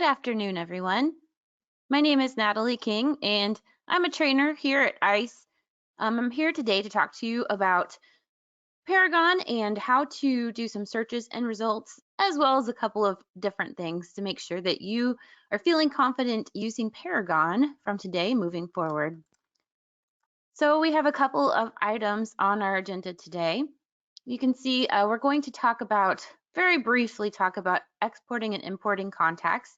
Good afternoon, everyone. My name is Natalie King, and I'm a trainer here at ICE. I'm here today to talk to you about Paragon and how to do some searches and results, as well as a couple of different things to make sure that you are feeling confident using Paragon from today moving forward. So we have a couple of items on our agenda today. You can see we're going to very briefly talk about exporting and importing contacts.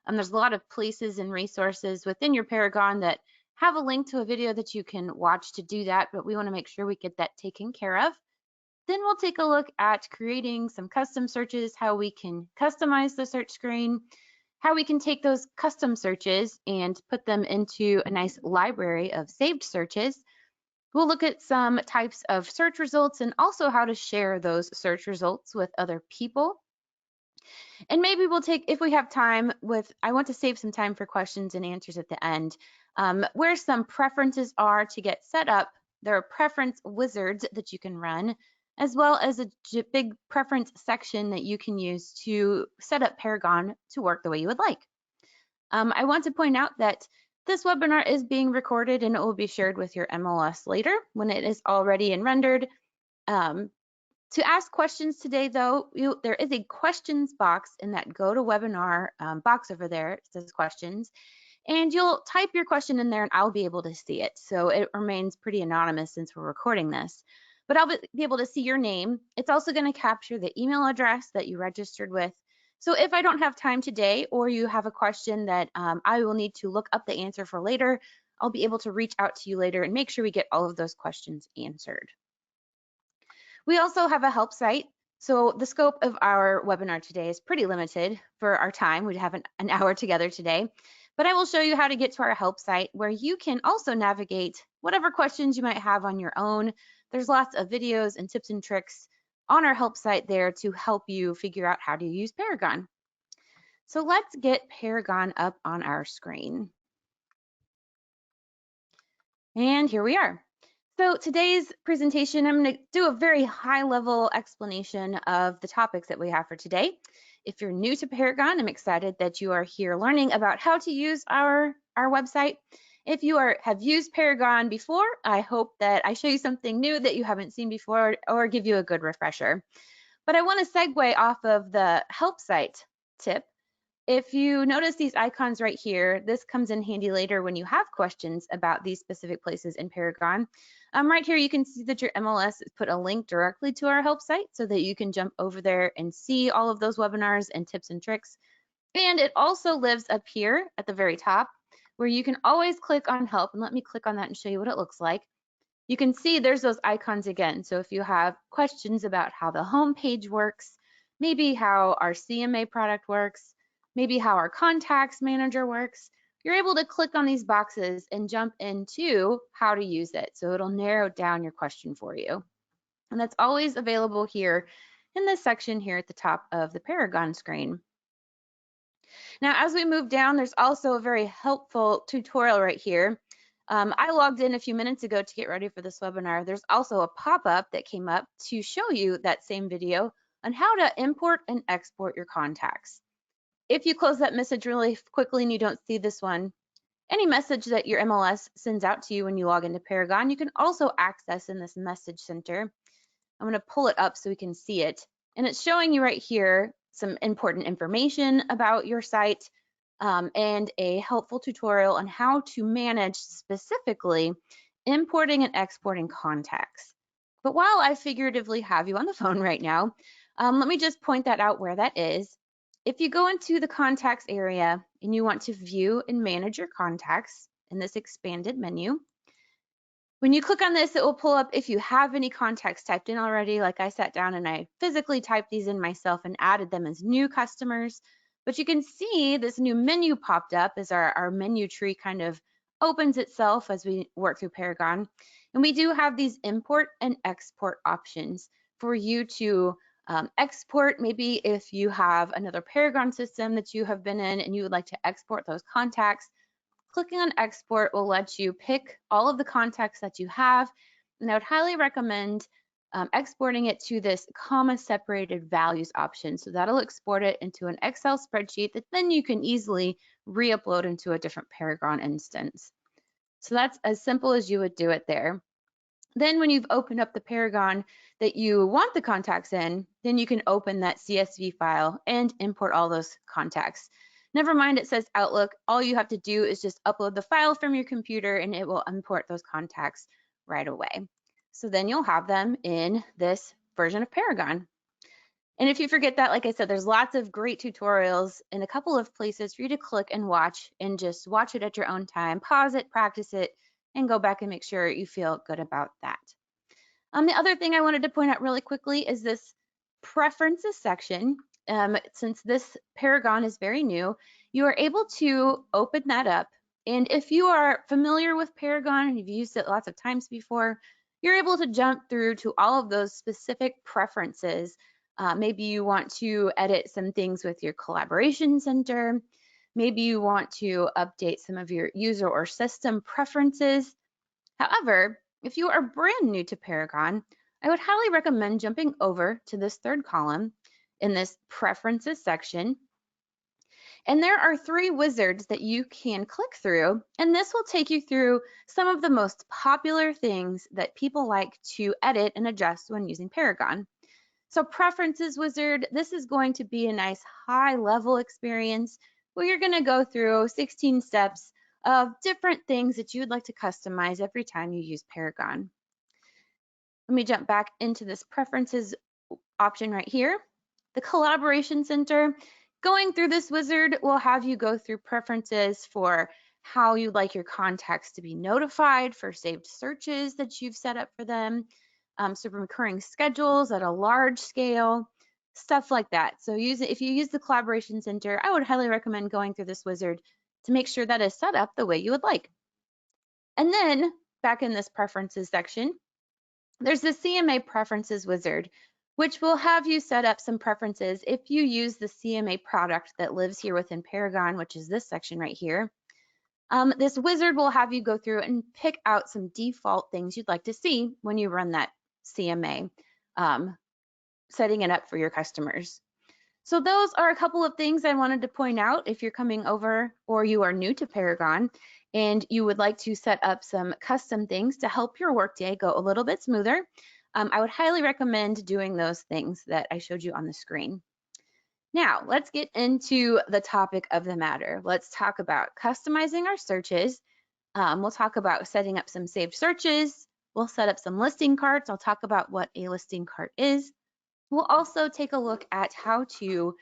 There's a lot of places and resources within your Paragon that have a link to a video that you can watch to do that, but we want to make sure we get that taken care of. Then we'll take a look at creating some custom searches, how we can customize the search screen, how we can take those custom searches and put them into a nice library of saved searches. We'll look at some types of search results and also how to share those search results with other people. And maybe we'll take, if we have time, I want to save some time for questions and answers at the end, where some preferences are to get set up. There are preference wizards that you can run, as well as a big preference section that you can use to set up Paragon to work the way you would like. I want to point out that this webinar is being recorded and it will be shared with your MLS later when it is all ready and rendered. To ask questions today, though, there is a questions box in that GoToWebinar box over there. It says questions, and you'll type your question in there and I'll be able to see it. So it remains pretty anonymous since we're recording this, but I'll be able to see your name. It's also going to capture the email address that you registered with. So if I don't have time today or you have a question that I will need to look up the answer for later, I'll be able to reach out to you later and make sure we get all of those questions answered. We also have a help site. So the scope of our webinar today is pretty limited for our time. We have an hour together today, but I will show you how to get to our help site where you can also navigate whatever questions you might have on your own. There's lots of videos and tips and tricks on our help site there to help you figure out how to use Paragon. So let's get Paragon up on our screen. And here we are. So today's presentation, I'm going to do a very high-level explanation of the topics that we have for today. If you're new to Paragon, I'm excited that you are here learning about how to use our website. If you have used Paragon before, I hope that I show you something new that you haven't seen before or give you a good refresher. But I want to segue off of the help site tip. If you notice these icons right here, this comes in handy later when you have questions about these specific places in Paragon. Right here, you can see that your MLS has put a link directly to our help site so that you can jump over there and see all of those webinars and tips and tricks. And it also lives up here at the very top where you can always click on help. And let me click on that and show you what it looks like. You can see there's those icons again. So if you have questions about how the home page works, maybe how our CMA product works, maybe how our contacts manager works, you're able to click on these boxes and jump into how to use it. So it'll narrow down your question for you. And that's always available here in this section here at the top of the Paragon screen. Now, as we move down, there's also a very helpful tutorial right here. I logged in a few minutes ago to get ready for this webinar. There's also a pop-up that came up to show you that same video on how to import and export your contacts. If you close that message really quickly and you don't see this one, any message that your MLS sends out to you when you log into Paragon, you can also access in this message center. I'm going to pull it up so we can see it. And it's showing you right here some important information about your site and a helpful tutorial on how to manage specifically importing and exporting contacts. But while I figuratively have you on the phone right now, let me just point that out where that is. If you go into the contacts area and you want to view and manage your contacts in this expanded menu, when you click on this, it will pull up if you have any contacts typed in already. Like I sat down and I physically typed these in myself and added them as new customers. But you can see this new menu popped up as our menu tree kind of opens itself as we work through Paragon. And we do have these import and export options for you to export. Maybe if you have another Paragon system that you have been in and you would like to export those contacts, clicking on export will let you pick all of the contacts that you have. And I would highly recommend exporting it to this comma separated values option. So that'll export it into an Excel spreadsheet that then you can easily re-upload into a different Paragon instance. So that's as simple as you would do it there. Then when you've opened up the Paragon that you want the contacts in, then you can open that CSV file and import all those contacts. Never mind it says Outlook, all you have to do is just upload the file from your computer and it will import those contacts right away. So then you'll have them in this version of Paragon. And if you forget that, like I said, there's lots of great tutorials in a couple of places for you to click and just watch it at your own time, pause it, practice it, and go back and make sure you feel good about that. The other thing I wanted to point out really quickly is this preferences section. Since this Paragon is very new, you are able to open that up. And if you are familiar with Paragon and you've used it lots of times before, you're able to jump through to all of those specific preferences. Maybe you want to edit some things with your collaboration center. Maybe you want to update some of your user or system preferences. However, if you are brand new to Paragon, I would highly recommend jumping over to this third column in this preferences section. And there are 3 wizards that you can click through, and this will take you through some of the most popular things that people like to edit and adjust when using Paragon. So preferences wizard, this is going to be a nice high level experience where you're going to go through 16 steps of different things that you would like to customize every time you use Paragon. Let me jump back into this preferences option right here. The collaboration center, going through this wizard will have you go through preferences for how you'd like your contacts to be notified for saved searches that you've set up for them, some recurring schedules at a large scale, stuff like that. So if you use the collaboration center, I would highly recommend going through this wizard to make sure that is set up the way you would like. And then back in this preferences section, there's the CMA preferences wizard, which will have you set up some preferences if you use the CMA product that lives here within Paragon, which is this section right here. This wizard will have you go through and pick out some default things you'd like to see when you run that CMA, setting it up for your customers. So those are a couple of things I wanted to point out if you're coming over or you are new to Paragon and you would like to set up some custom things to help your workday go a little bit smoother. I would highly recommend doing those things that I showed you on the screen. Now, let's get into the topic of the matter. Let's talk about customizing our searches. We'll talk about setting up some saved searches. We'll set up some listing carts. I'll talk about what a listing cart is. We'll also take a look at how to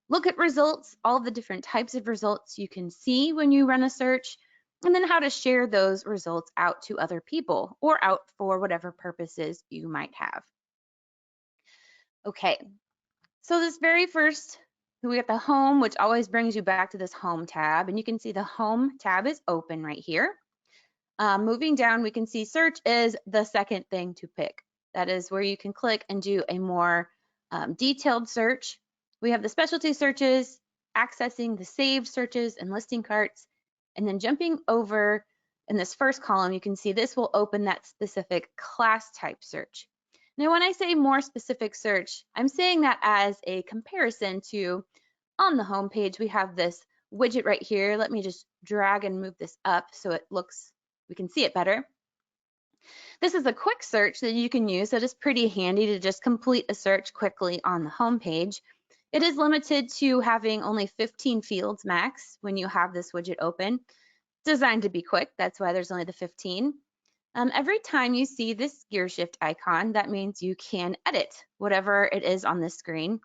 look at results, all the different types of results you can see when you run a search, and then how to share those results out to other people or out for whatever purposes you might have. Okay, so this very first, we got the home, which always brings you back to this home tab, and you can see the home tab is open right here. Moving down, we can see search is the second thing to pick. That is where you can click and do a more detailed search. We have the specialty searches, accessing the saved searches and listing carts, and then jumping over in this first column, you can see this will open that specific class type search. Now, when I say more specific search, I'm saying that as a comparison to on the home page, we have this widget right here. Let me just drag and move this up so it looks, we can see it better. This is a quick search that you can use that is pretty handy to just complete a search quickly on the home page. It is limited to having only 15 fields max when you have this widget open. Designed to be quick, that's why there's only the 15. Every time you see this gear shift icon, that means you can edit whatever it is on this screen.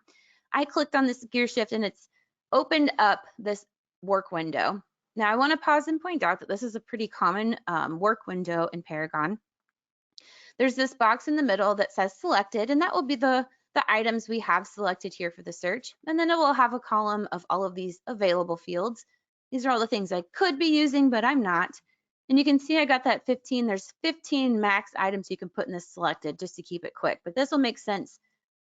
I clicked on this gear shift and it's opened up this work window. Now I want to pause and point out that this is a pretty common work window in Paragon. There's this box in the middle that says selected, and that will be the items we have selected here for the search. And then it will have a column of all of these available fields. These are all the things I could be using, but I'm not. And you can see I got that 15. There's 15 max items you can put in this selected just to keep it quick. But this will make sense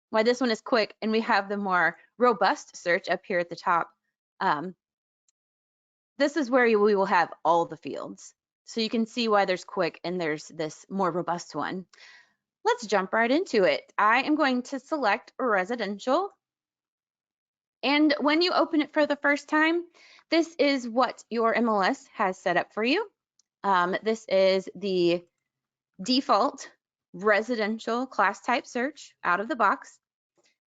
why this one is quick, and we have the more robust search up here at the top. This is where we will have all the fields. So you can see why there's quick and there's this more robust one. let's jump right into it. I am going to select residential. And when you open it for the first time, this is what your MLS has set up for you. This is the default residential class type search out of the box.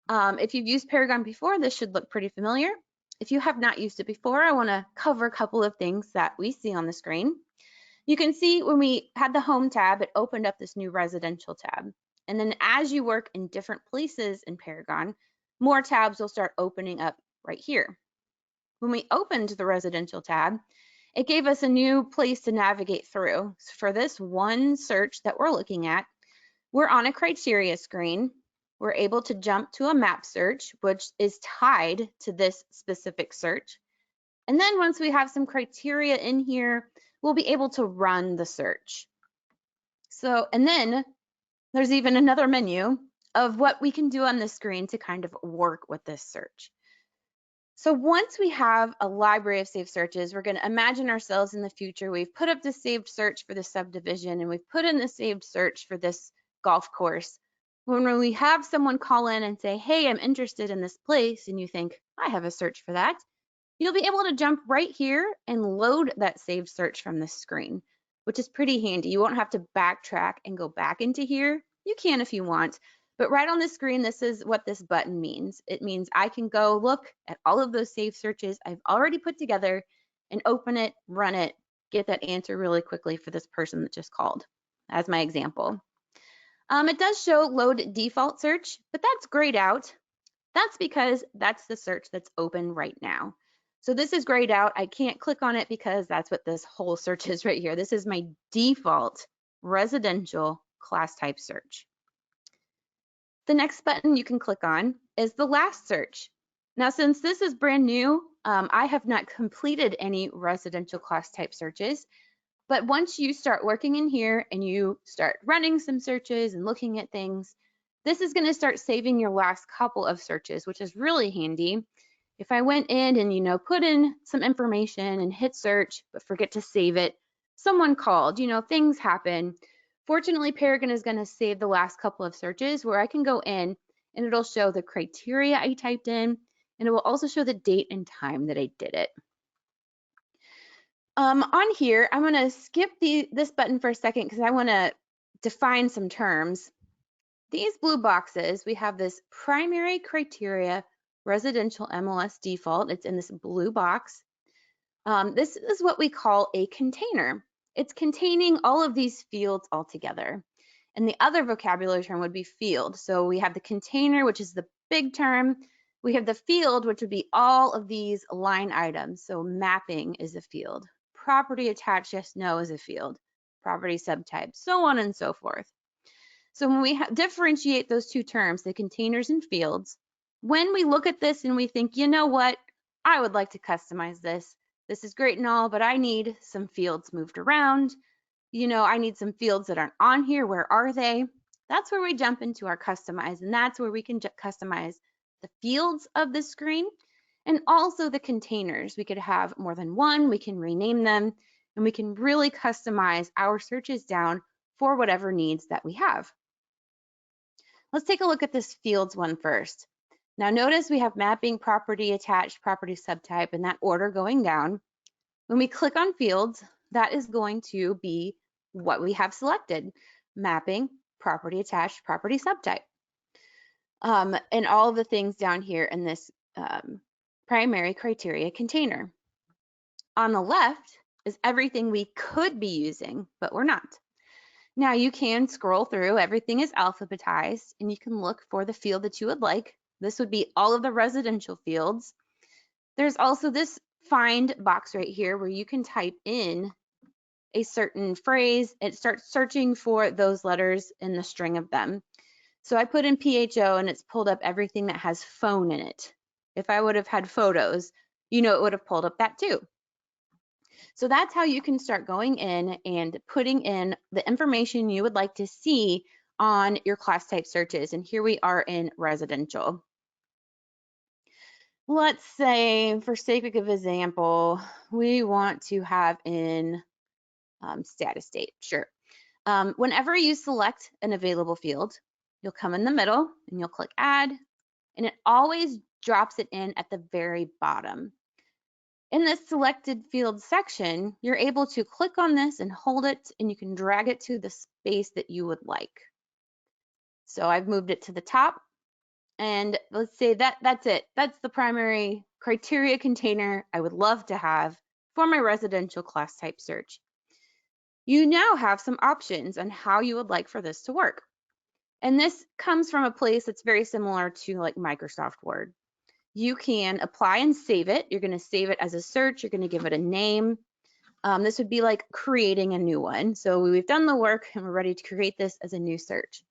If you've used Paragon before, this should look pretty familiar. If you have not used it before, I want to cover a couple of things that we see on the screen. You can see when we had the home tab, it opened up this new residential tab. And then as you work in different places in Paragon, more tabs will start opening up right here. When we opened the residential tab, it gave us a new place to navigate through. So for this one search that we're looking at, we're on a criteria screen. We're able to jump to a map search, which is tied to this specific search. And then once we have some criteria in here, we'll be able to run the search. So, and then there's even another menu of what we can do on the screen to kind of work with this search. So once we have a library of saved searches, we're going to imagine ourselves in the future. We've put up the saved search for the subdivision, and we've put in the saved search for this golf course. When we have someone call in and say, hey, I'm interested in this place, and you think, I have a search for that, you'll be able to jump right here and load that saved search from the screen, which is pretty handy. You won't have to backtrack and go back into here. You can if you want, but right on the screen, this is what this button means. It means I can go look at all of those saved searches I've already put together and open it, run it, get that answer really quickly for this person that just called, as my example. It does show load default search, but that's grayed out. That's because that's the search that's open right now. So this is grayed out. I can't click on it because that's what this whole search is right here. This is my default residential class type search. The next button you can click on is the last search. Now, since this is brand new, I have not completed any residential class type searches, but once you start working in here and you start running some searches and looking at things, this is going to start saving your last couple of searches, which is really handy. If I went in and, put in some information and hit search, but forget to save it, someone called, things happen. Fortunately, Paragon is going to save the last couple of searches where I can go in and it'll show the criteria I typed in, and it will also show the date and time that I did it. On here, I'm going to skip this button for a second because I want to define some terms. These blue boxes, we have this primary criteria residential MLS default. It's in this blue box. This is what we call a container. It's containing all of these fields all together. And the other vocabulary term would be field. So we have the container, which is the big term. We have the field, which would be all of these line items. So mapping is a field. Property attached, yes, no is a field. Property subtype, so on and so forth. So when we differentiate those two terms, the containers and fields, when we look at this and we think, you know what, I would like to customize this. This is great and all, but I need some fields moved around. I need some fields that aren't on here. Where are they? That's where we jump into our customize, and that's where we can customize the fields of the screen and also the containers. We could have more than one, we can rename them, and we can really customize our searches down for whatever needs that we have. Let's take a look at this fields one first. Now notice we have mapping, property attached, property subtype, and that order going down. When we click on fields, that is going to be what we have selected: mapping, property attached, property subtype, and all of the things down here in this primary criteria container. On the left is everything we could be using, but we're not. Now you can scroll through, everything is alphabetized, and you can look for the field that you would like. This would be all of the residential fields. There's also this find box right here where you can type in a certain phrase. It starts searching for those letters in the string of them. So I put in PHO and it's pulled up everything that has phone in it. If I would have had photos, it would have pulled up that too. So that's how you can start going in and putting in the information you would like to see on your class type searches. And here we are in residential. Let's say, for sake of example, we want to have in status date. Sure. Whenever you select an available field, you'll come in the middle and you'll click add, and it always drops it in at the very bottom. In this selected field section, you're able to click on this and hold it, and you can drag it to the space that you would like. So I've moved it to the top, and let's say that's it. That's the primary criteria container I would love to have for my residential class type search. You now have some options on how you would like for this to work. And this comes from a place that's very similar to like Microsoft Word. You can apply and save it. You're going to save it as a search. You're going to give it a name. This would be like creating a new one. So we've done the work and we're ready to create this as a new search.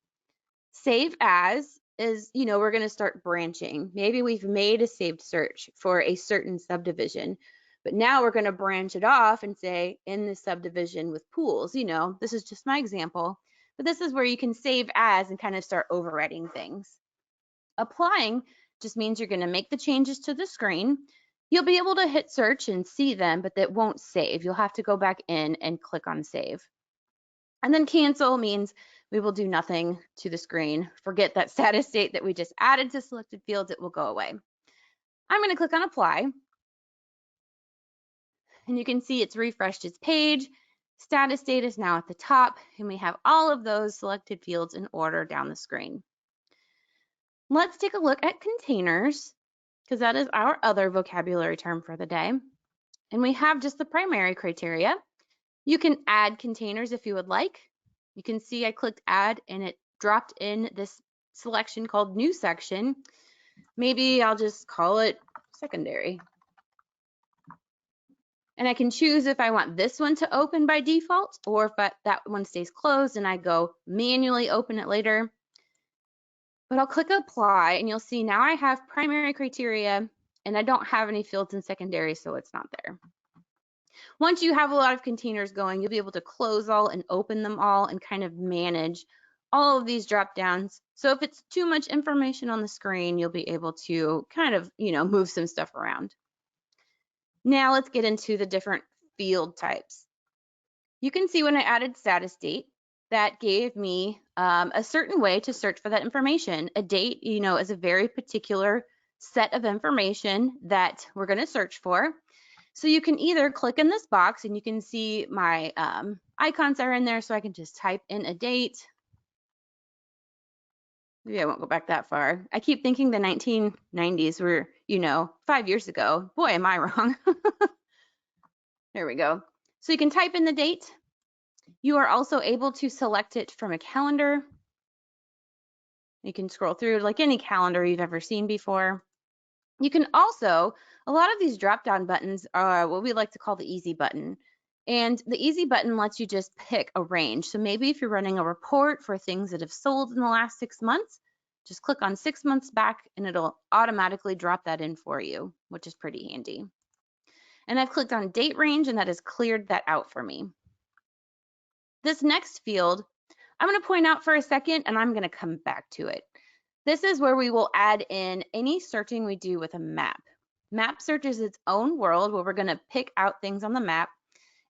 Save as is, we're going to start branching. Maybe we've made a saved search for a certain subdivision, but now we're going to branch it off and say in this subdivision with pools. This is just my example, but this is where you can save as and kind of start overwriting things. Applying just means you're going to make the changes to the screen. You'll be able to hit search and see them, but that won't save. You'll have to go back in and click on save. And then cancel means we will do nothing to the screen. Forget that status state that we just added to selected fields, it will go away. I'm going to click on apply. And you can see it's refreshed its page. Status date is now at the top, and we have all of those selected fields in order down the screen. Let's take a look at containers, because that is our other vocabulary term for the day. And we have just the primary criteria. You can add containers if you would like. You can see I clicked add and it dropped in this selection called new section. Maybe I'll just call it secondary. And I can choose if I want this one to open by default or if that one stays closed and I go manually open it later. But I'll click apply and you'll see now I have primary criteria and I don't have any fields in secondary, so it's not there. Once you have a lot of containers going, you'll be able to close all and open them all and kind of manage all of these drop downs. So if it's too much information on the screen, you'll be able to kind of, move some stuff around. Now let's get into the different field types. You can see when I added status date, that gave me a certain way to search for that information. A date, is a very particular set of information that we're going to search for. So you can either click in this box and you can see my icons are in there, so I can just type in a date. Maybe I won't go back that far. I keep thinking the 1990s were, 5 years ago. Boy, am I wrong. There we go. So you can type in the date. You are also able to select it from a calendar. You can scroll through like any calendar you've ever seen before. You can also, a lot of these drop-down buttons are what we like to call the easy button. And the easy button lets you just pick a range. So maybe if you're running a report for things that have sold in the last 6 months, just click on 6 months back and it'll automatically drop that in for you, which is pretty handy. And I've clicked on date range and that has cleared that out for me. This next field, I'm going to point out for a second and I'm going to come back to it. This is where we will add in any searching we do with a map. Map search is its own world where we're going to pick out things on the map.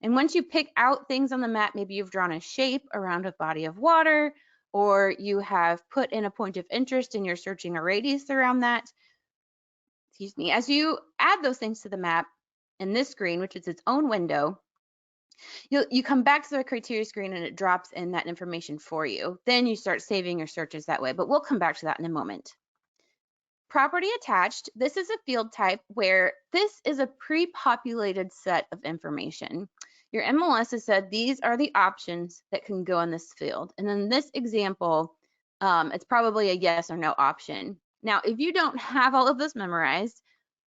And once you pick out things on the map, maybe you've drawn a shape around a body of water, or you have put in a point of interest and you're searching a radius around that. Excuse me. As you add those things to the map in this screen, which is its own window, you come back to the criteria screen and it drops in that information for you. Then you start saving your searches that way, but we'll come back to that in a moment. Property attached, this is a field type where this is a pre-populated set of information. Your MLS has said these are the options that can go in this field. And in this example, it's probably a yes or no option. Now, if you don't have all of this memorized,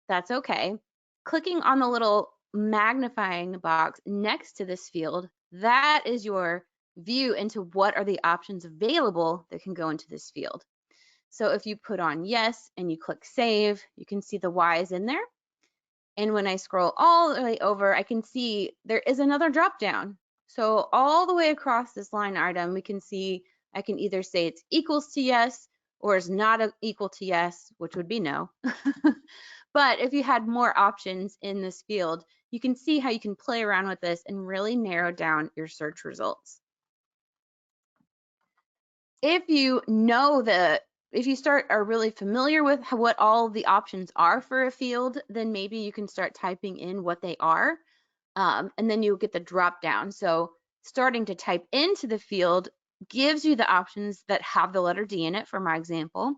that's okay. Clicking on the little magnifying box next to this field, that is your view into what are the options available that can go into this field. So if you put on yes and you click save, you can see the Y's in there. And when I scroll all the way over, I can see there is another drop down. So all the way across this line item, we can see I can either say it's equals to yes or is not equal to yes, which would be no. But if you had more options in this field, you can see how you can play around with this and really narrow down your search results. if you know if you are really familiar with what all the options are for a field, then maybe you can start typing in what they are, and then you'll get the drop down. So starting to type into the field gives you the options that have the letter D in it, for my example.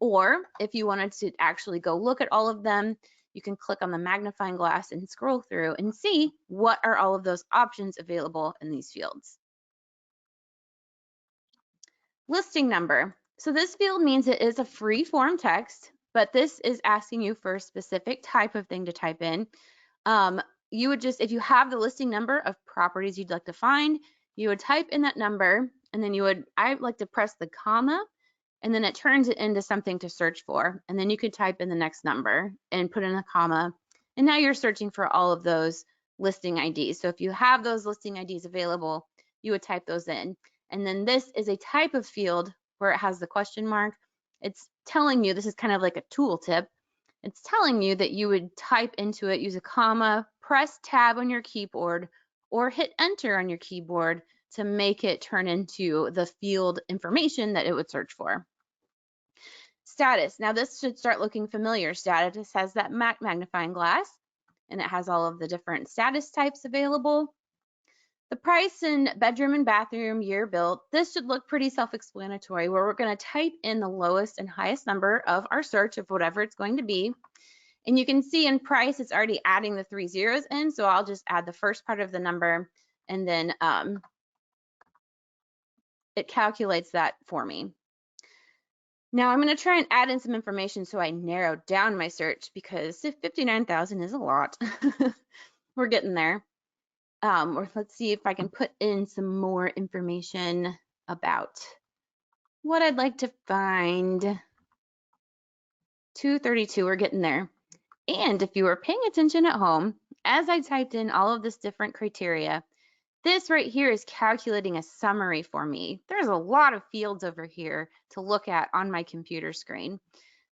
Or if you wanted to actually go look at all of them, you can click on the magnifying glass and scroll through and see what are all of those options available in these fields. Listing number. So this field means it is a free form text, but this is asking you for a specific type of thing to type in. You would just, if you have the listing number of properties you'd like to find, you would type in that number, and then I like to press the comma, and then it turns it into something to search for. And then you could type in the next number and put in a comma. And now you're searching for all of those listing IDs. So if you have those listing IDs available, you would type those in. And then this is a type of field where it has the question mark. It's telling you, this is kind of like a tool tip. It's telling you that you would type into it, use a comma, press tab on your keyboard, or hit enter on your keyboard to make it turn into the field information that it would search for. Status. Now this should start looking familiar. Status has that magnifying glass, and it has all of the different status types available. The price and bedroom and bathroom, year built. This should look pretty self-explanatory, where we're going to type in the lowest and highest number of our search of whatever it's going to be. And you can see in price, it's already adding the 3 zeros in. So I'll just add the first part of the number, and then it calculates that for me. Now I'm going to try and add in some information so I narrow down my search, because 59,000 is a lot. We're getting there. Or let's see if I can put in some more information about what I'd like to find. 232, we're getting there. And if you were paying attention at home, as I typed in all of this different criteria, this right here is calculating a summary for me. There's a lot of fields over here to look at on my computer screen.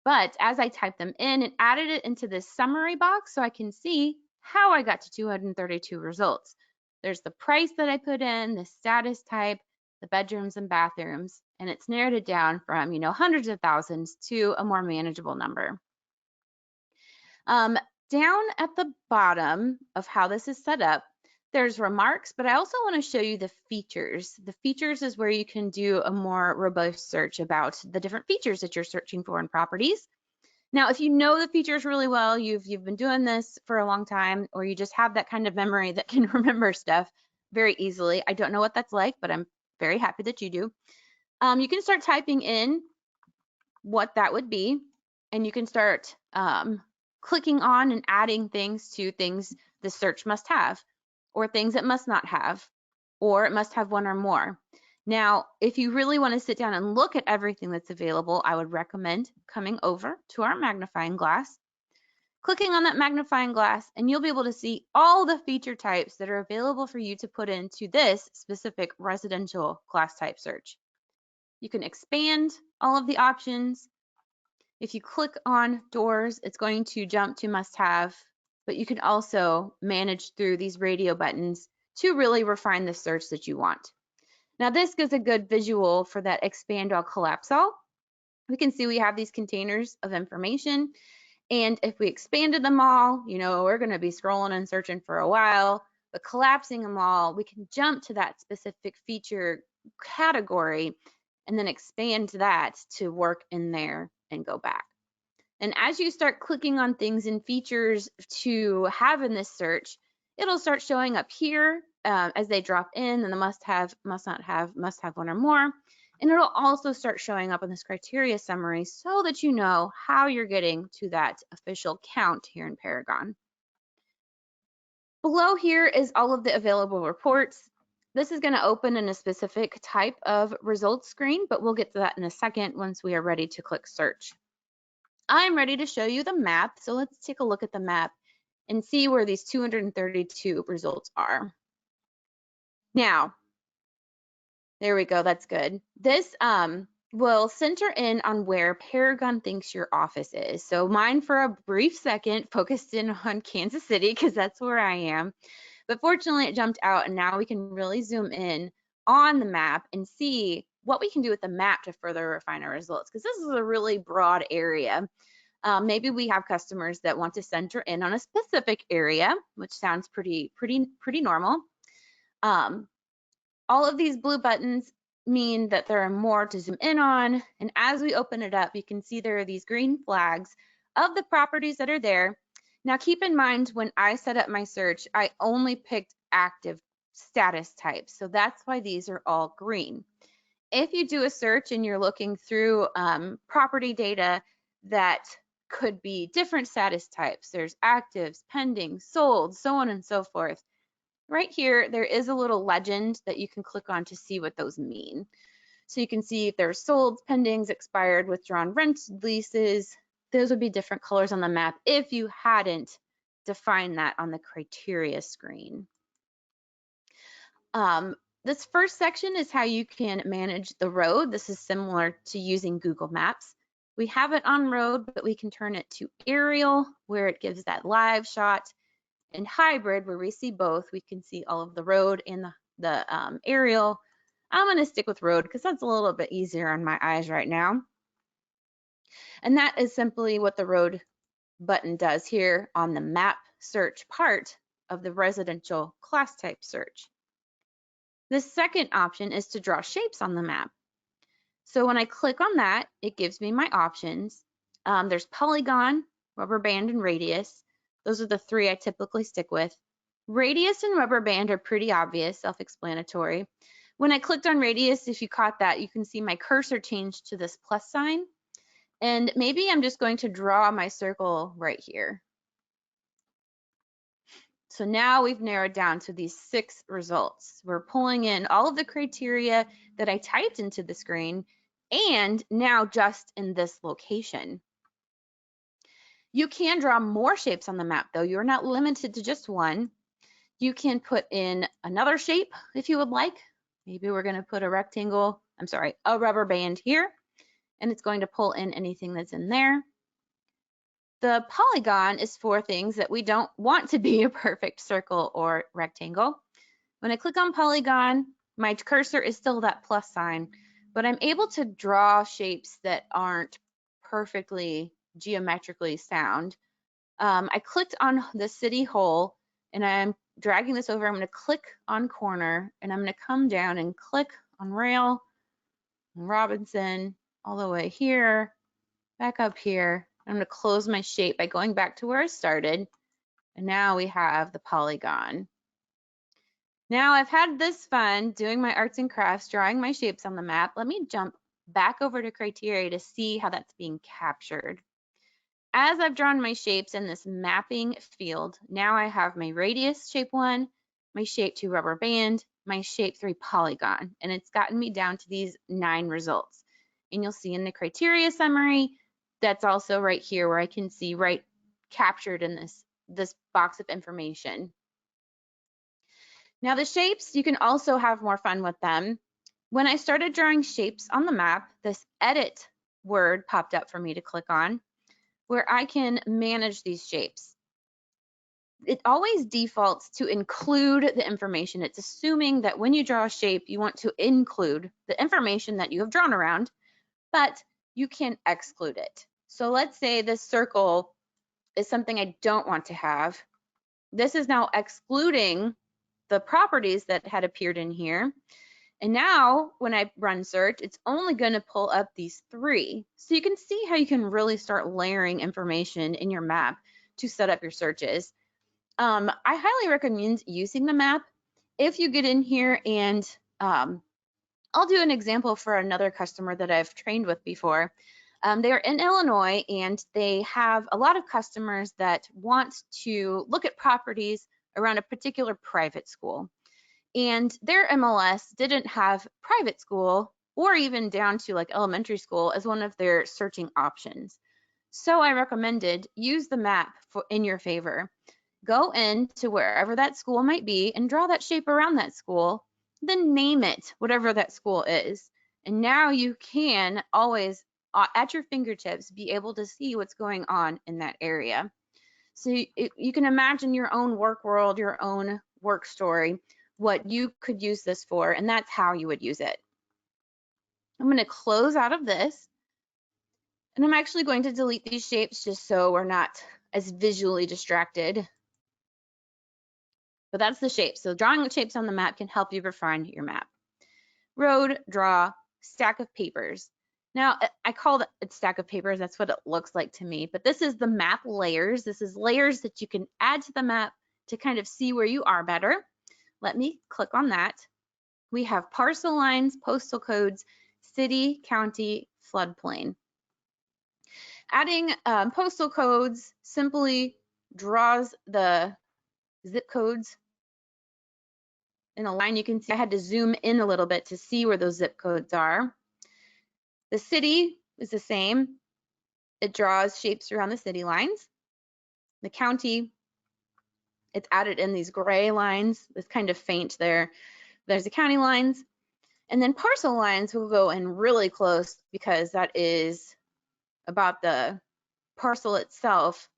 But as I typed them in, it added it into this summary box so I can see how I got to 232 results. There's the price that I put in, the status type, the bedrooms and bathrooms, and it's narrowed it down from, hundreds of thousands to a more manageable number. Down at the bottom of how this is set up, there's remarks, but I also want to show you the features. The features is where you can do a more robust search about the different features that you're searching for in properties. Now, if you know the features really well, you've been doing this for a long time, or you just have that kind of memory that can remember stuff very easily. I don't know what that's like, but I'm very happy that you do. You can start typing in what that would be, and you can start clicking on and adding things to things the search must have, or things it must not have, or it must have one or more. Now, if you really want to sit down and look at everything that's available, I would recommend coming over to our magnifying glass, clicking on that magnifying glass, and you'll be able to see all the feature types that are available for you to put into this specific residential class type search. You can expand all of the options. If you click on doors, it's going to jump to must have, but you can also manage through these radio buttons to really refine the search that you want. Now this gives a good visual for that expand all, collapse all. We can see we have these containers of information, and if we expanded them all, we're going to be scrolling and searching for a while, but collapsing them all, we can jump to that specific feature category and then expand that to work in there and go back. And as you start clicking on things and features to have in this search, it'll start showing up here as they drop in, and the must have, must not have, must have one or more. And it'll also start showing up in this criteria summary so that you know how you're getting to that official count here in Paragon. Below here is all of the available reports. This is going to open in a specific type of results screen, but we'll get to that in a second once we are ready to click search. I'm ready to show you the map, so let's take a look at the map and see where these 232 results are. Now, there we go, that's good. This will center in on where Paragon thinks your office is. So mine, for a brief second, focused in on Kansas City because that's where I am. But fortunately, it jumped out, and now we can really zoom in on the map and see what we can do with the map to further refine our results, because this is a really broad area. Maybe we have customers that want to center in on a specific area, which sounds pretty normal. All of these blue buttons mean that there are more to zoom in on, and as we open it up, you can see there are these green flags of the properties that are there. Now keep in mind, when I set up my search, I only picked active status types, so that's why these are all green. If you do a search and you're looking through property data that could be different status types, there's actives, pending, sold, so on and so forth. Right here, there is a little legend that you can click on to see what those mean. So you can see if there's sold, pendings, expired, withdrawn rent leases. Those would be different colors on the map if you hadn't defined that on the criteria screen. This first section is how you can manage the road. This is similar to using Google Maps. We have it on road, but we can turn it to aerial, where it gives that live shot, and hybrid, where we see both. We can see all of the road and the aerial. I'm going to stick with road because that's a little bit easier on my eyes right now. And that is simply what the road button does here on the map search part of the residential class type search. The second option is to draw shapes on the map. So when I click on that, it gives me my options. There's polygon, rubber band, and radius. Those are the three I typically stick with. Radius and rubber band are pretty obvious, self-explanatory. When I clicked on radius, if you caught that, you can see my cursor changed to this plus sign. And maybe I'm just going to draw my circle right here. So now we've narrowed down to these 6 results. We're pulling in all of the criteria that I typed into the screen, and now just in this location. You can draw more shapes on the map though. You're not limited to just one. You can put in another shape if you would like. Maybe we're going to put a rubber band here, and it's going to pull in anything that's in there. The polygon is for things that we don't want to be a perfect circle or rectangle. When I click on polygon, my cursor is still that plus sign, but I'm able to draw shapes that aren't perfectly geometrically sound. I clicked on the city hole, and I'm dragging this over. I'm going to click on corner, and I'm going to come down and click on rail, Robinson, all the way here, back up here. I'm going to close my shape by going back to where I started, and now we have the polygon. Now I've had this fun doing my arts and crafts, drawing my shapes on the map. Let me jump back over to criteria to see how that's being captured. As I've drawn my shapes in this mapping field, now I have my radius shape 1, my shape 2 rubber band, my shape 3 polygon, and it's gotten me down to these 9 results. And you'll see in the criteria summary, that's also right here where I can see right captured in this box of information. Now the shapes, you can also have more fun with them. When I started drawing shapes on the map, this edit word popped up for me to click on, where I can manage these shapes. It always defaults to include the information. It's assuming that when you draw a shape, you want to include the information that you have drawn around, but you can exclude it. So let's say this circle is something I don't want to have. This is now excluding the properties that had appeared in here. And now when I run search, it's only going to pull up these 3. So you can see how you can really start layering information in your map to set up your searches. I highly recommend using the map. If you get in here and I'll do an example for another customer that I've trained with before. They are in Illinois, and they have a lot of customers that want to look at properties around a particular private school. And their MLS didn't have private school or even down to like elementary school as one of their searching options. So I recommended use the map in your favor. Go into wherever that school might be and draw that shape around that school, then name it whatever that school is. And now you can always, at your fingertips, be able to see what's going on in that area. So you can imagine your own work world, your own work story, what you could use this for, and that's how you would use it. I'm going to close out of this, and I'm actually going to delete these shapes just so we're not as visually distracted. But that's the shape. So drawing the shapes on the map can help you refine your map. Road, draw, stack of papers. Now, I call it a stack of papers. That's what it looks like to me. But this is the map layers. This is layers that you can add to the map to kind of see where you are better. Let me click on that. We have parcel lines, postal codes, city, county, floodplain. Adding postal codes simply draws the zip codes in a line. You can see I had to zoom in a little bit to see where those zip codes are. The city is the same. It draws shapes around the city lines. The county, it's added in these gray lines. It's kind of faint there. There's the county lines. And then parcel lines will go in really close because that is about the parcel itself.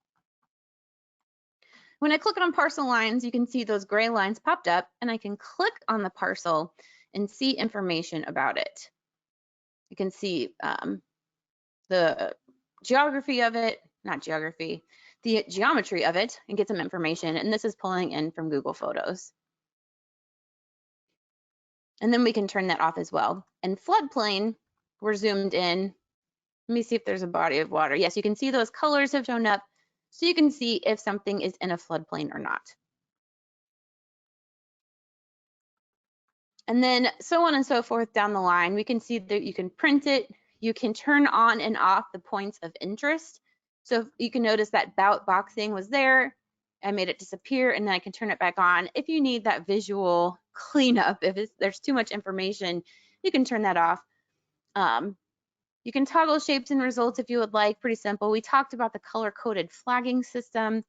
When I click on parcel lines, you can see those gray lines popped up, and I can click on the parcel and see information about it. You can see the geography of it, not geography, the geometry of it, and get some information. And this is pulling in from Google Photos. And then we can turn that off as well. And floodplain, we're zoomed in. Let me see if there's a body of water. Yes, you can see those colors have shown up, so you can see if something is in a floodplain or not. And then so on and so forth down the line. We can see that you can print it. You can turn on and off the points of interest. So you can notice that bout boxing was there. I made it disappear, and then I can turn it back on. If you need that visual cleanup, if there's too much information, you can turn that off. You can toggle shapes and results if you would like, pretty simple. We talked about the color-coded flagging system.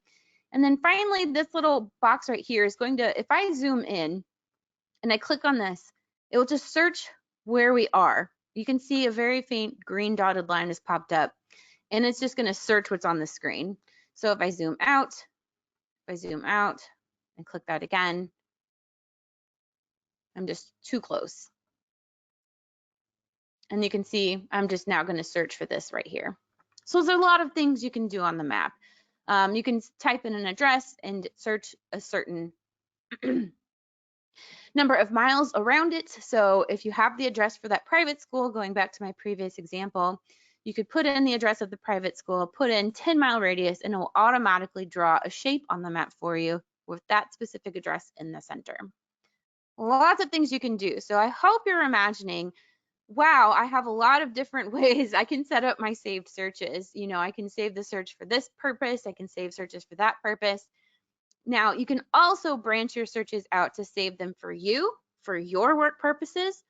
And then finally, this little box right here is going to, if I zoom in and I click on this, it will just search where we are. You can see a very faint green dotted line has popped up, and it's just gonna search what's on the screen. So if I zoom out and click that again, I'm just too close. And you can see I'm just now going to search for this right here. So there's a lot of things you can do on the map. You can type in an address and search a certain number of miles around it. So if you have the address for that private school, going back to my previous example, you could put in the address of the private school, put in 10-mile radius, and it will automatically draw a shape on the map for you with that specific address in the center. Lots of things you can do. So I hope you're imagining, wow, I have a lot of different ways I can set up my saved searches. You know, I can save the search for this purpose. I can save searches for that purpose. Now, you can also branch your searches out to save them for you, for your work purposes.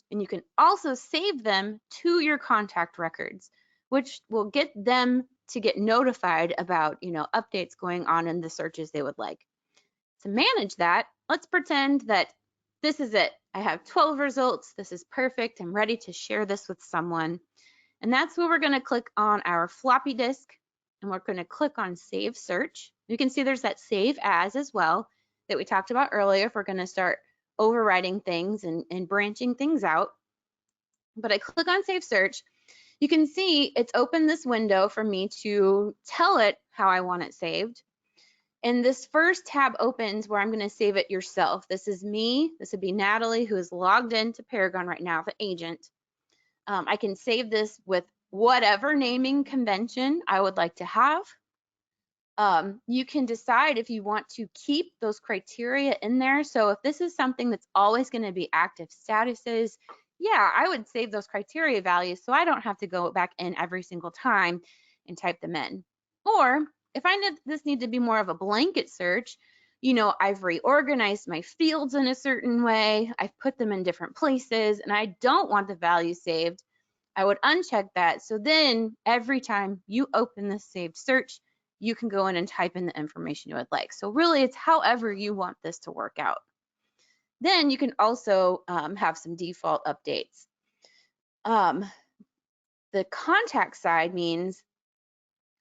And you can also save them to your contact records, which will get them to get notified about, you know, updates going on in the searches they would like. To manage that, let's pretend that this is it. I have 12 results. This is perfect. I'm ready to share this with someone. And that's where we're going to click on our floppy disk, and we're going to click on Save Search. You can see there's that Save As well that we talked about earlier if we're going to start overriding things and branching things out. But I click on Save Search. You can see it's opened this window for me to tell it how I want it saved. And this first tab opens where I'm going to save it yourself. This is me. This would be Natalie, who is logged into Paragon right now, the agent. I can save this with whatever naming convention I would like to have. You can decide if you want to keep those criteria in there. So if this is something that's always going to be active statuses, yeah, I would save those criteria values so I don't have to go back in every single time and type them in. Or if I need this need to be more of a blanket search, you know, I've reorganized my fields in a certain way, I've put them in different places, and I don't want the value saved, I would uncheck that. So then every time you open this saved search, you can go in and type in the information you would like. So really, it's however you want this to work out. Then you can also have some default updates. The contact side means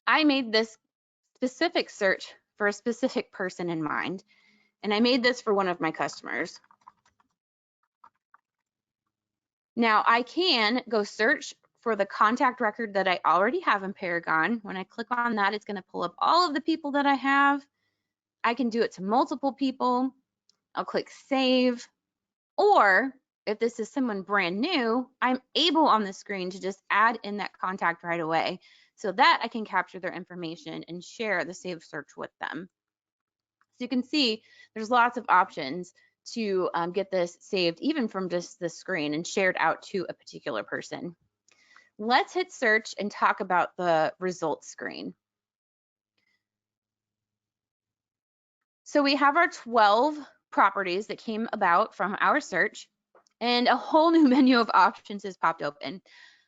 I made this specific search for a specific person in mind, and I made this for one of my customers. Now I can go search for the contact record that I already have in Paragon. When I click on that, it's going to pull up all of the people that I have. I can do it to multiple people. I'll click save. Or if this is someone brand new, I'm able on the screen to just add in that contact right away so that I can capture their information and share the saved search with them. So you can see there's lots of options to get this saved even from just the screen and shared out to a particular person. Let's hit search and talk about the results screen. So we have our 12 properties that came about from our search, and a whole new menu of options has popped open.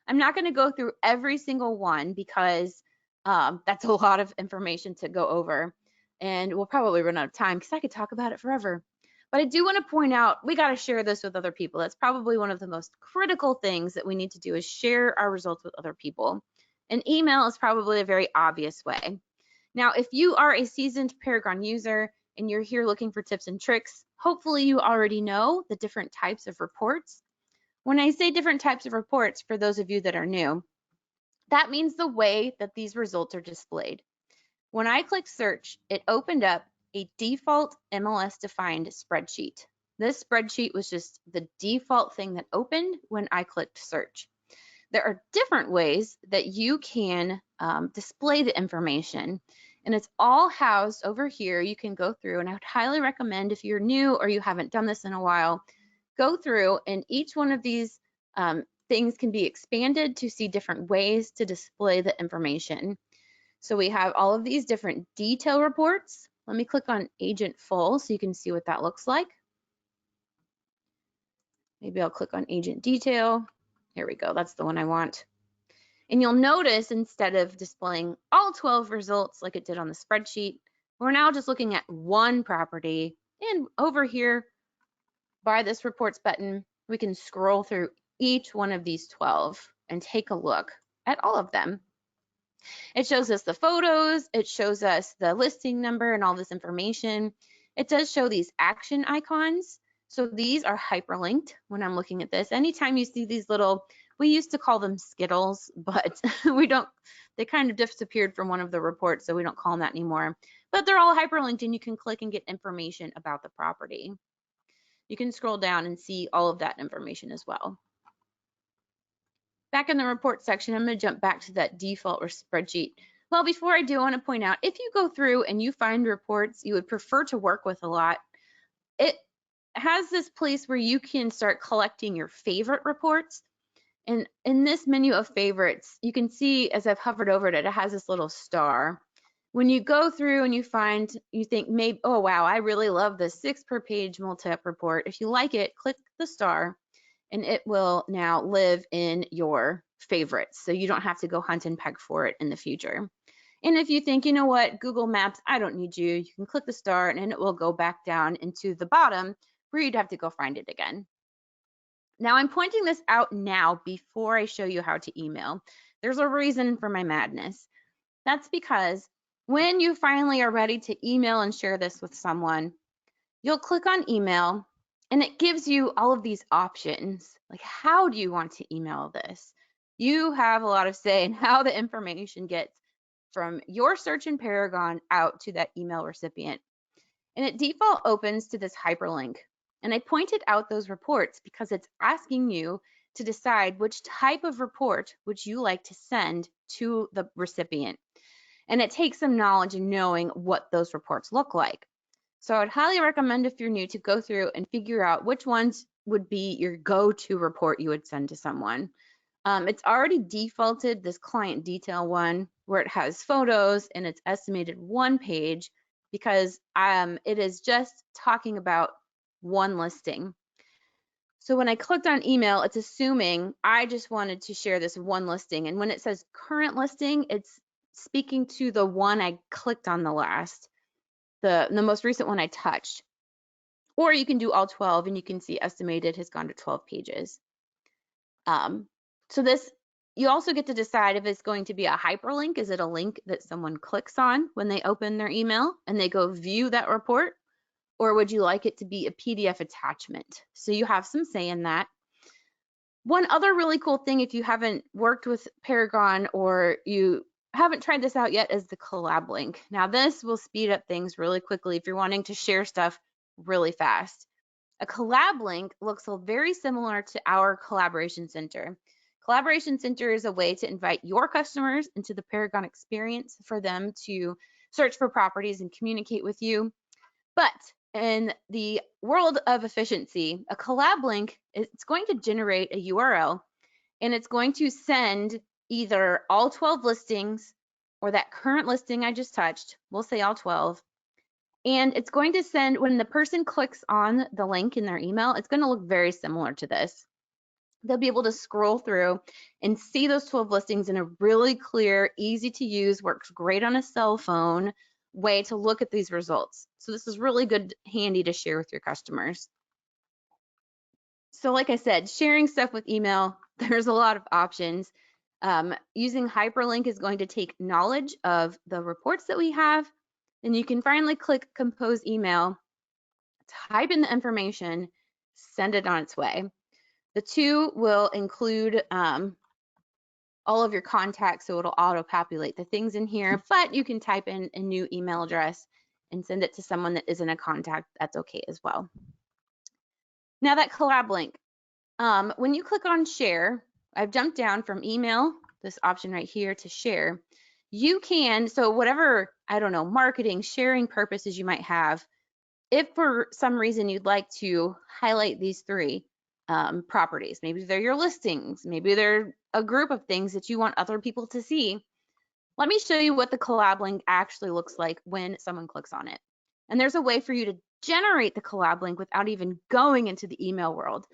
I'm not going to go through every single one because that's a lot of information to go over, and we'll probably run out of time because I could talk about it forever. But I do want to point out, we got to share this with other people. That's probably one of the most critical things that we need to do is share our results with other people. And email is probably a very obvious way. Now, if you are a seasoned Paragon user and you're here looking for tips and tricks, hopefully you already know the different types of reports. When I say different types of reports, for those of you that are new, that means the way that these results are displayed. When I clicked search, it opened up a default MLS defined spreadsheet. This spreadsheet was just the default thing that opened when I clicked search. There are different ways that you can display the information, and it's all housed over here. You can go through, and I would highly recommend if you're new or you haven't done this in a while, go through, and each one of these things can be expanded to see different ways to display the information. So we have all of these different detail reports. Let me click on Agent Full so you can see what that looks like. Maybe I'll click on Agent Detail. Here we go, that's the one I want. And you'll notice instead of displaying all 12 results like it did on the spreadsheet, we're now just looking at one property. And over here by this reports button, we can scroll through each one of these 12 and take a look at all of them. It shows us the photos, it shows us the listing number and all this information. It does show these action icons. So these are hyperlinked when I'm looking at this. Anytime you see these little, we used to call them Skittles, but they kind of disappeared from one of the reports, so we don't call them that anymore. But they're all hyperlinked and you can click and get information about the property. You can scroll down and see all of that information as well. Back in the report section, I'm going to jump back to that default spreadsheet. Well, before I do, I want to point out, if you go through and you find reports you would prefer to work with a lot, it has this place where you can start collecting your favorite reports. And in this menu of favorites, you can see as I've hovered over it, it has this little star. When you go through and you find, you think maybe, oh wow, I really love this 6 per page multi-up report. If you like it, click the star and it will now live in your favorites. So you don't have to go hunt and peck for it in the future. And if you think, you know what, Google Maps, I don't need you, you can click the star and it will go back down into the bottom where you'd have to go find it again. Now I'm pointing this out now before I show you how to email. There's a reason for my madness. That's because when you finally are ready to email and share this with someone, you'll click on email and it gives you all of these options. Like, how do you want to email this? You have a lot of say in how the information gets from your search in Paragon out to that email recipient. And it default opens to this hyperlink. And I pointed out those reports because it's asking you to decide which type of report would you like to send to the recipient. And it takes some knowledge and knowing what those reports look like. So I'd highly recommend if you're new to go through and figure out which ones would be your go-to report you would send to someone. It's already defaulted this client detail one where it has photos and it's estimated 1 page because it is just talking about one listing. So when I clicked on email, it's assuming I just wanted to share this one listing. And when it says current listing, it's speaking to the one I clicked on the last, the most recent one I touched. Or you can do all 12 and you can see estimated has gone to 12 pages. So this, you also get to decide if it's going to be a hyperlink. Is it a link that someone clicks on when they open their email and they go view that report? Or would you like it to be a PDF attachment? So you have some say in that. One other really cool thing, if you haven't worked with Paragon or you haven't tried this out yet, is the collab link. Now this will speed up things really quickly if you're wanting to share stuff really fast. A collab link looks very similar to our collaboration center. Collaboration center is a way to invite your customers into the Paragon experience for them to search for properties and communicate with you. But in the world of efficiency, a collab link, it's going to generate a URL and it's going to send either all 12 listings or that current listing I just touched, we'll say all 12, and it's going to send, when the person clicks on the link in their email, it's going to look very similar to this. They'll be able to scroll through and see those 12 listings in a really clear, easy to use, works great on a cell phone way to look at these results. So this is really good, handy to share with your customers. So like I said, sharing stuff with email, there's a lot of options. Using hyperlink is going to take knowledge of the reports that we have. Then you can finally click compose email, type in the information, send it on its way. The two will include all of your contacts, so it'll auto-populate the things in here, but you can type in a new email address and send it to someone that isn't a contact. That's okay as well. Now that collab link, when you click on share, I've jumped down from email, this option right here, to share. You can, so whatever, I don't know, marketing, sharing purposes you might have, if for some reason you'd like to highlight these three properties, maybe they're your listings, maybe they're a group of things that you want other people to see, let me show you what the collab link actually looks like when someone clicks on it. And there's a way for you to generate the collab link without even going into the email world.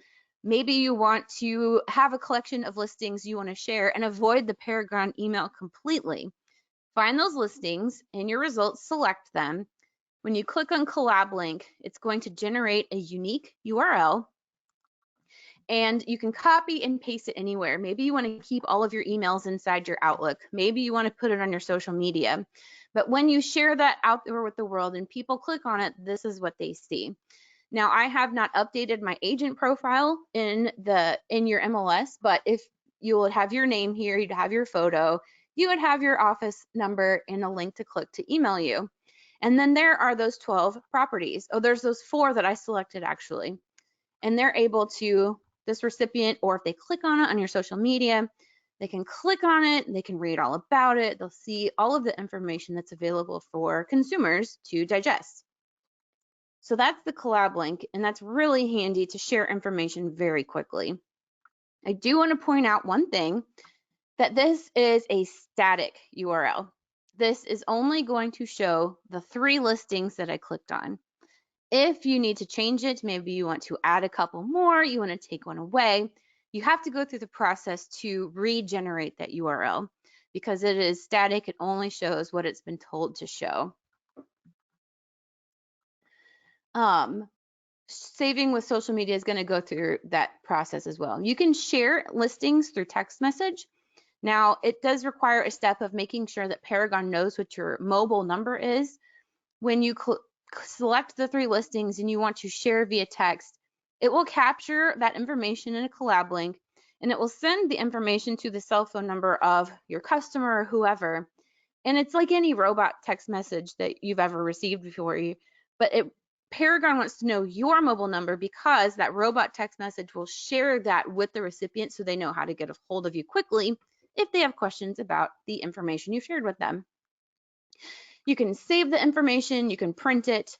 Maybe you want to have a collection of listings you want to share and avoid the Paragon email completely. Find those listings, in your results, select them. When you click on collab link, it's going to generate a unique URL, and you can copy and paste it anywhere. Maybe you want to keep all of your emails inside your Outlook. Maybe you want to put it on your social media. But when you share that out there with the world and people click on it, this is what they see. Now, I have not updated my agent profile in your MLS, but if you would have your name here, you'd have your photo, you would have your office number and a link to click to email you. And then there are those 12 properties. Oh, there's those 4 that I selected actually. And they're able to, this recipient, or if they click on it on your social media, they can click on it, they can read all about it, they'll see all of the information that's available for consumers to digest. So that's the collab link, and that's really handy to share information very quickly. I do want to point out one thing, that this is a static URL. This is only going to show the 3 listings that I clicked on. If you need to change it, maybe you want to add a couple more, you want to take one away, you have to go through the process to regenerate that URL. Because it is static, it only shows what it's been told to show. Saving with social media is going to go through that process as well. You can share listings through text message. Now, it does require a step of making sure that Paragon knows what your mobile number is. When you select the 3 listings and you want to share via text, it will capture that information in a collab link, and it will send the information to the cell phone number of your customer or whoever. And it's like any robot text message that you've ever received before, but Paragon wants to know your mobile number, because that robot text message will share that with the recipient so they know how to get a hold of you quickly if they have questions about the information you shared with them. You can save the information, you can print it.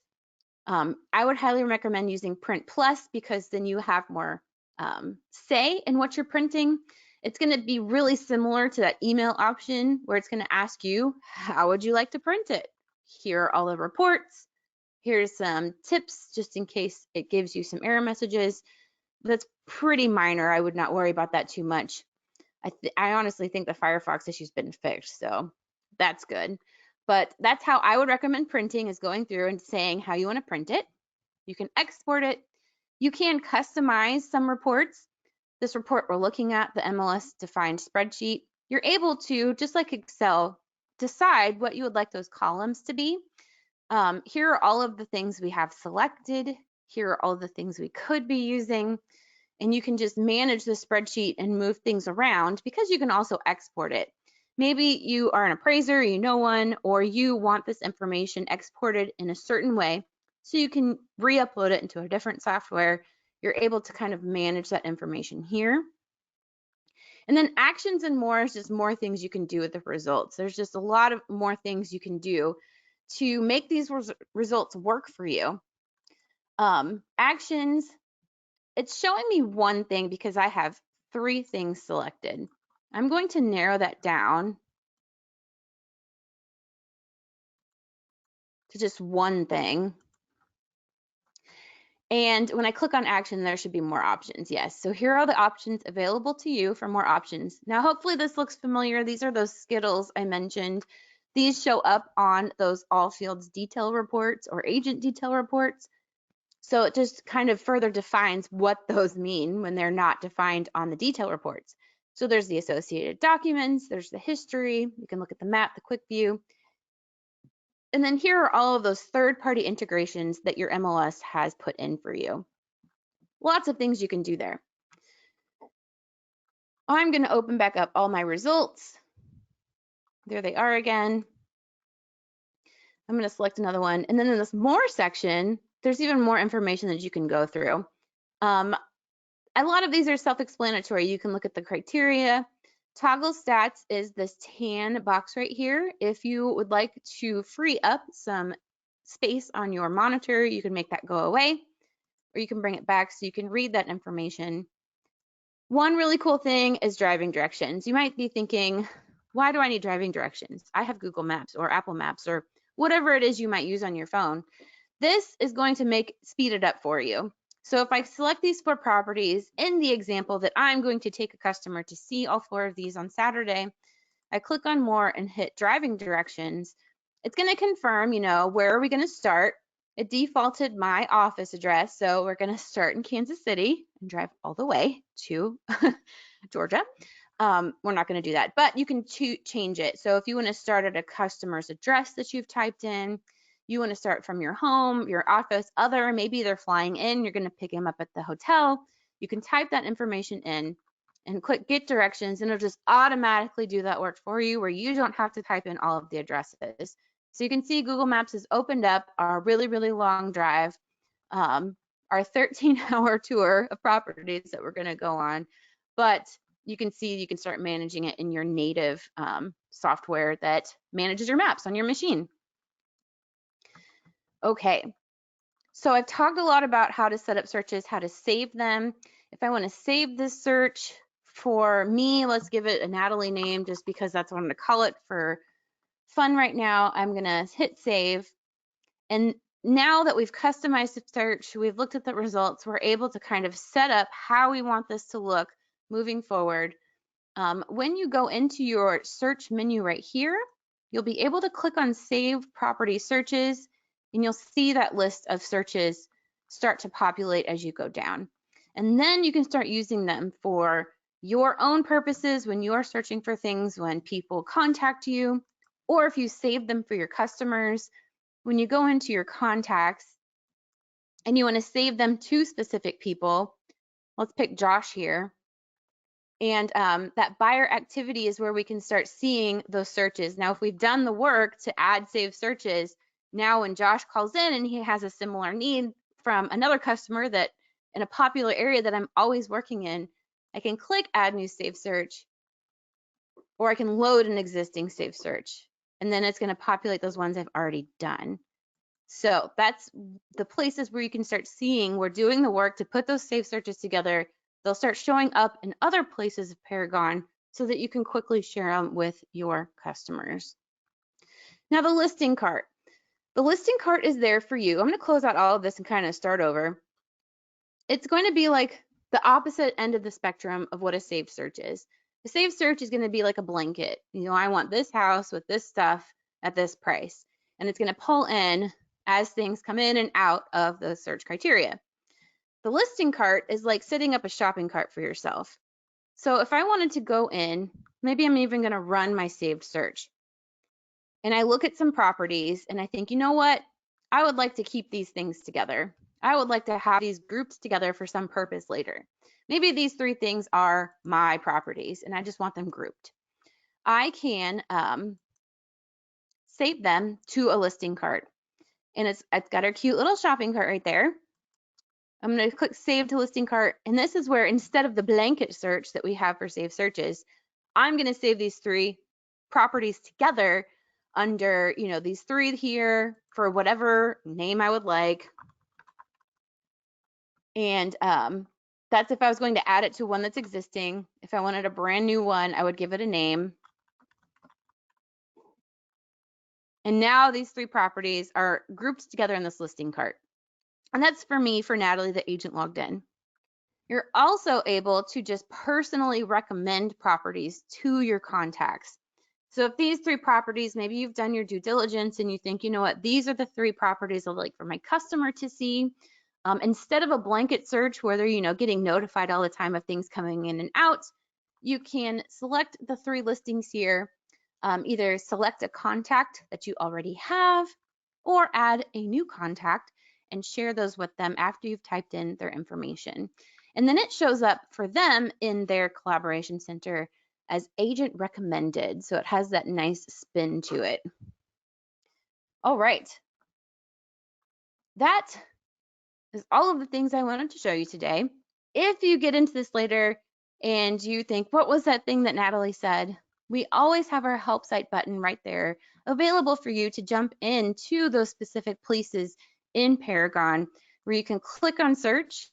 I would highly recommend using Print Plus, because then you have more say in what you're printing. It's going to be really similar to that email option where it's going to ask you, how would you like to print it? Here are all the reports. Here's some tips just in case it gives you some error messages. That's pretty minor. I would not worry about that too much. I honestly think the Firefox issue's been fixed, so that's good. But that's how I would recommend printing, is going through and saying how you want to print it. You can export it. You can customize some reports. This report we're looking at, the MLS defined spreadsheet, you're able to, just like Excel, decide what you would like those columns to be. Here are all of the things we have selected. Here are all the things we could be using. and you can just manage the spreadsheet and move things around because you can also export it. Maybe you are an appraiser, you know one, or you want this information exported in a certain way so you can re-upload it into a different software. You're able to kind of manage that information here. And then actions and more is just more things you can do with the results. There's just a lot of more things you can do to make these results work for you. Actions, it's showing me one thing because I have 3 things selected. I'm going to narrow that down to just one thing. And when I click on action, there should be more options. Yes, so here are the options available to you for more options. Now, hopefully this looks familiar. These are those Skittles I mentioned. These show up on those all fields detail reports or agent detail reports. So it just kind of further defines what those mean when they're not defined on the detail reports. So there's the associated documents, there's the history, you can look at the map, the quick view. And then here are all of those third-party integrations that your MLS has put in for you. Lots of things you can do there. I'm going to open back up all my results. There they are again. I'm going to select another one. And then in this more section, there's even more information that you can go through. A lot of these are self-explanatory. You can look at the criteria. Toggle stats is this tan box right here. If you would like to free up some space on your monitor, you can make that go away, or you can bring it back so you can read that information. One really cool thing is driving directions. You might be thinking, why do I need driving directions? I have Google Maps or Apple Maps or whatever it is you might use on your phone. This is going to speed it up for you. So if I select these 4 properties in the example that I'm going to take a customer to see all 4 of these on Saturday, I click on more and hit driving directions. It's going to confirm, where are we going to start? It defaulted my office address, so we're going to start in Kansas City and drive all the way to Georgia. We're not going to do that, but you can change it. So if you want to start at a customer's address that you've typed in, you want to start from your home, your office, maybe they're flying in, you're going to pick them up at the hotel. You can type that information in and click get directions, and it'll just automatically do that work for you where you don't have to type in all of the addresses. So you can see Google Maps has opened up our really, really long drive, our 13-hour tour of properties that we're going to go on. But you can see you can start managing it in your native software that manages your maps on your machine. Okay, so I've talked a lot about how to set up searches, how to save them. If I want to save this search, for me, let's give it a Natalie name just because that's what I'm going to call it for fun right now. I'm going to hit save. And now that we've customized the search, we've looked at the results, we're able to kind of set up how we want this to look moving forward. When you go into your search menu right here, you'll be able to click on Save Property Searches, and you'll see that list of searches start to populate as you go down. And then you can start using them for your own purposes when you are searching for things, when people contact you, or if you save them for your customers. When you go into your contacts and you want to save them to specific people, let's pick Josh here. And that buyer activity is where we can start seeing those searches. Now, if we've done the work to add saved searches, now when Josh calls in and he has a similar need from another customer that in a popular area that I'm always working in, I can click add new saved search, or I can load an existing saved search, and then it's going to populate those ones I've already done. So that's the places where you can start seeing we're doing the work to put those saved searches together. They'll start showing up in other places of Paragon so that you can quickly share them with your customers. Now the listing cart. The listing cart is there for you. I'm going to close out all of this and kind of start over. It's going to be like the opposite end of the spectrum of what a saved search is. A saved search is going to be like a blanket. I want this house with this stuff at this price. And it's going to pull in as things come in and out of the search criteria. The listing cart is like setting up a shopping cart for yourself. So if I wanted to go in, maybe I'm even going to run my saved search. And I look at some properties and I think, you know what? I would like to keep these things together. I would like to have these groups together for some purpose later. maybe these 3 things are my properties and I just want them grouped. I can save them to a listing cart. And it's got our cute little shopping cart right there. I'm going to click Save to Listing Cart. And this is where, instead of the blanket search that we have for Save Searches, I'm going to save these 3 properties together under, these 3 here for whatever name I would like. And that's if I was going to add it to one that's existing. If I wanted a brand new one, I would give it a name. And now these 3 properties are grouped together in this listing cart. And that's for me, for Natalie, the agent logged in. You're also able to just personally recommend properties to your contacts. So if these 3 properties, maybe you've done your due diligence and you think, you know what, these are the 3 properties I'd like for my customer to see. Instead of a blanket search where they're, getting notified all the time of things coming in and out, you can select the 3 listings here. Either select a contact that you already have or add a new contact and share those with them after you've typed in their information. And then it shows up for them in their collaboration center as agent recommended. So it has that nice spin to it. All right. That is all of the things I wanted to show you today. If you get into this later and you think, what was that thing that Natalie said? We always have our help site button right there available for you to jump into those specific places in Paragon where you can click on search.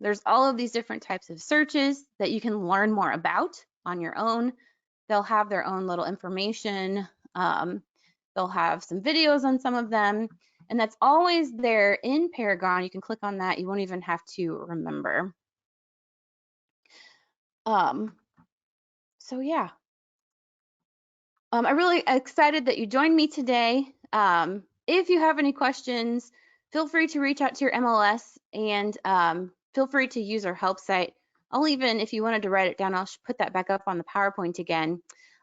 There's all of these different types of searches that you can learn more about on your own. They'll have their own little information. They'll have some videos on some of them, and that's always there in Paragon. You can click on that. You won't even have to remember. So yeah, I'm really excited that you joined me today. If you have any questions, feel free to reach out to your MLS and feel free to use our help site. I'll even, if you wanted to write it down, I'll put that back up on the PowerPoint again.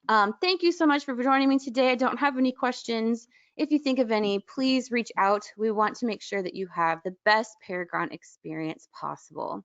Thank you so much for joining me today. I don't have any questions. If you think of any, please reach out. We want to make sure that you have the best Paragon experience possible.